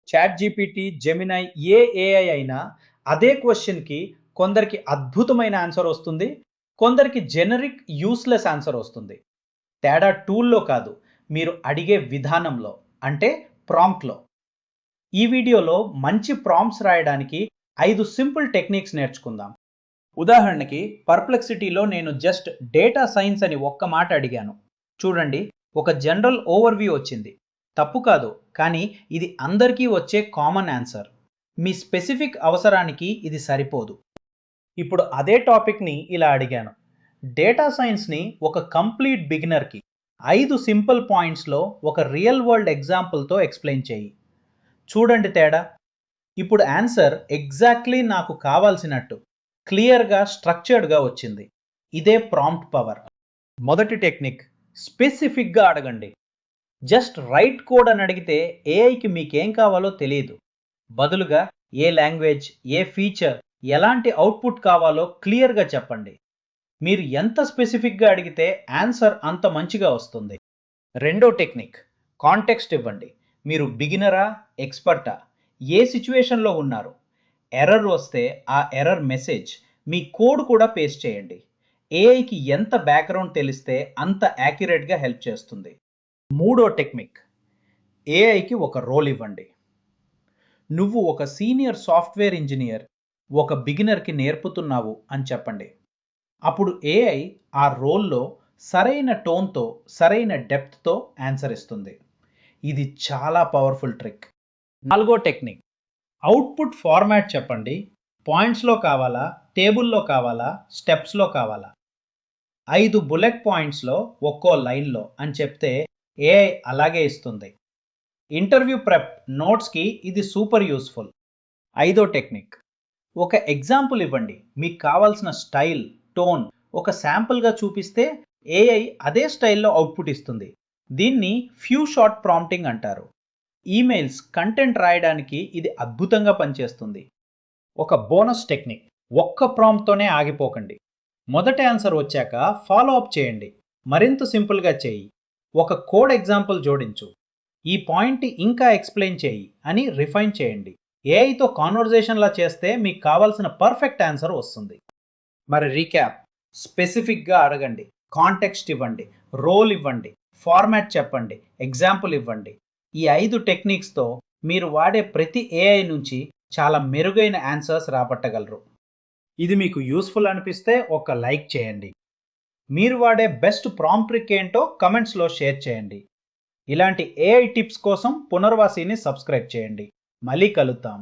Chat GPT, Gemini ఏ AI అయినా అదే క్వశ్చన్‌కి కొందరికి అద్భుతమైన ఆన్సర్ వస్తుంది. కొందరికి జెనరిక్ యూస్‌లెస్ ఆన్సర్ వస్తుంది. తేడా టూల్‌లో కాదు, మీరు అడిగే విధానంలో అంటే ప్రాంప్ట్‌లో. ఈ వీడియోలో మంచి ప్రాంప్ట్స్ రాయడానికి 5 సింపుల్ టెక్నిక్స్ నేర్చుకుందాం. ఉదాహరణకి పర్ప్లెక్సిటీలో నేను జస్ట్ డేటా సైన్స్ అని ఒక్క మాట అడిగాను. చూడండి, ఒక జనరల్ ఓవర్‌వ్యూ వచ్చింది. తప్పు కాదు, కానీ ఇది అందరికీ వచ్చే కామన్ ఆన్సర్. మీ స్పెసిఫిక్ అవసరానికి ఇది సరిపోదు. ఇప్పుడు అదే టాపిక్‌ని ఇలా అడిగాను. డేటా సైన్స్‌ని ఒక కంప్లీట్ బిగినర్‌కి 5 సింపుల్ పాయింట్స్‌లో ఒక రియల్ వరల్డ్ ఎగ్జాంపుల్‌తో ఎక్స్‌ప్లెయిన్ చెయ్యి. చూడండి తేడా. ఇప్పుడు ఆన్సర్ ఎగ్జాక్ట్లీ నాకు కావాల్సినట్టు క్లియర్‌గా, స్ట్రక్చర్డ్‌గా వచ్చింది. ఇదే ప్రాంప్ట్ పవర్. మొదటి టెక్నిక్, స్పెసిఫిక్‌గా అడగండి. జస్ట్ రైట్ కోడ్ అని అడిగితే ఏఐకి మీకేం కావాలో తెలియదు. బదులుగా ఏ లాంగ్వేజ్, ఏ ఫీచర్, ఎలాంటి అవుట్పుట్ కావాలో క్లియర్‌గా చెప్పండి. మీరు ఎంత స్పెసిఫిక్‌గా అడిగితే ఆన్సర్ అంత మంచిగా వస్తుంది. రెండో టెక్నిక్, కాంటెక్స్ట్ ఇవ్వండి. మీరు బిగినరా, ఎక్స్పర్టా, ఏ సిచ్యువేషన్లో ఉన్నారు, ఎర్రర్ వస్తే ఆ ఎర్రర్ మెసేజ్, మీ కోడ్ కూడా పేస్ట్ చేయండి. ఏఐకి ఎంత బ్యాక్గ్రౌండ్ తెలిస్తే అంత యాక్యురేట్గా హెల్ప్ చేస్తుంది. మూడో టెక్నిక్, ఏఐకి ఒక రోల్ ఇవ్వండి. నువ్వు ఒక సీనియర్ సాఫ్ట్వేర్ ఇంజనీర్ ఒక బిగినర్కి నేర్పుతున్నావు అని చెప్పండి. అప్పుడు ఏఐ ఆ రోల్లో సరైన టోన్తో, సరైన డెప్త్తో ఆన్సర్ ఇస్తుంది. ఇది చాలా పవర్ఫుల్ ట్రిక్. నాలుగో టెక్నిక్, అవుట్పుట్ ఫార్మాట్ చెప్పండి. పాయింట్స్లో కావాలా, టేబుల్లో కావాలా, స్టెప్స్లో కావాలా? 5 బుల్లెట్ పాయింట్స్లో ఒక్కో లైన్లో అని చెప్తే ఏఐ అలాగే ఇస్తుంది. ఇంటర్వ్యూ ప్రెప్ నోట్స్కి ఇది సూపర్ యూస్ఫుల్. ఐదో టెక్నిక్, ఒక ఎగ్జాంపుల్ ఇవ్వండి. మీకు కావాల్సిన స్టైల్, టోన్ ఒక శాంపుల్గా చూపిస్తే ఏఐ అదే స్టైల్లో అవుట్పుట్ ఇస్తుంది. దీన్ని ఫ్యూ షాట్ ప్రాంప్టింగ్ అంటారు. ఈమెయిల్స్, కంటెంట్ రాయడానికి ఇది అద్భుతంగా పనిచేస్తుంది. ఒక బోనస్ టెక్నిక్, ఒక్క ప్రాంప్ట్తోనే ఆగిపోకండి. మొదటి ఆన్సర్ వచ్చాక ఫాలో అప్ చేయండి. మరింత సింపుల్గా చేయి, ఒక కోడ్ ఎగ్జాంపుల్ జోడించు, ఈ పాయింట్ ఇంకా ఎక్స్ప్లెయిన్ చేయి అని రిఫైన్ చేయండి. ఏఐతో కాన్వర్జేషన్లా చేస్తే మీకు కావాల్సిన పర్ఫెక్ట్ ఆన్సర్ వస్తుంది. మరి రీక్యాప్, స్పెసిఫిక్గా అడగండి, కాంటెక్స్ట్ ఇవ్వండి, రోల్ ఇవ్వండి, ఫార్మాట్ చెప్పండి, ఎగ్జాంపుల్ ఇవ్వండి. ఈ 5 టెక్నిక్స్తో మీరు వాడే ప్రతి ఏఐ నుంచి చాలా మెరుగైన ఆన్సర్స్ రాబట్టగలరు. ఇది మీకు యూస్ఫుల్ అనిపిస్తే ఒక లైక్ చేయండి. మీరు వాడే బెస్ట్ ప్రాంప్ట్ ట్రిక్ ఏంటో కమెంట్స్లో షేర్ చేయండి. ఇలాంటి ఏఐ టిప్స్ కోసం పునర్వాసిని సబ్స్క్రైబ్ చేయండి. మళ్ళీ కలుద్దాం.